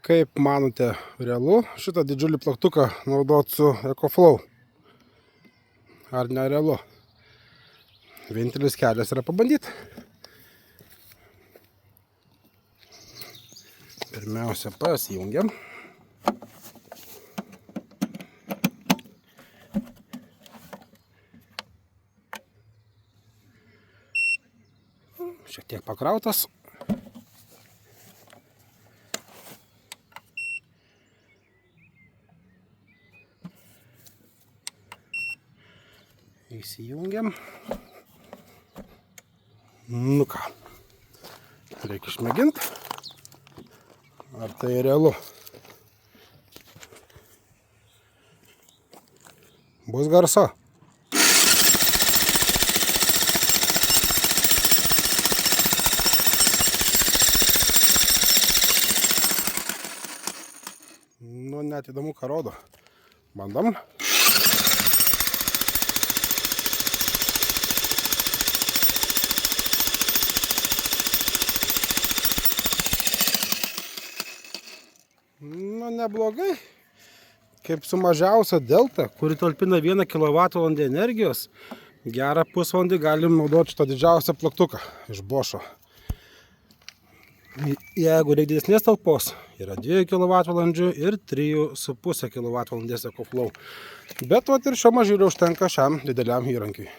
Kaip manote, realu šitą didžiulį plaktuką naudoti su EcoFlow? Ar nerealu? Vienintelis kelias yra pabandyti. Pirmiausia, pasijungiam. Šiek tiek pakrautas. Įsijungiam. Nu ką, reikia išmėginti, ar tai realu. Bus garso. Nu, net įdomu, ką rodo. Bandom. Nu, neblogai. Kaip su mažiausia delta, kuri talpina 1 kWh energijos, gerą pusvalandį galim naudoti šitą didžiausią plaktuką iš Bosch'o. Jeigu reikia didesnės talpos, yra 2 kWh ir 3,5 kWh EcoFlow. Bet vat ir šio mažylio užtenka šiam dideliam įrankiui.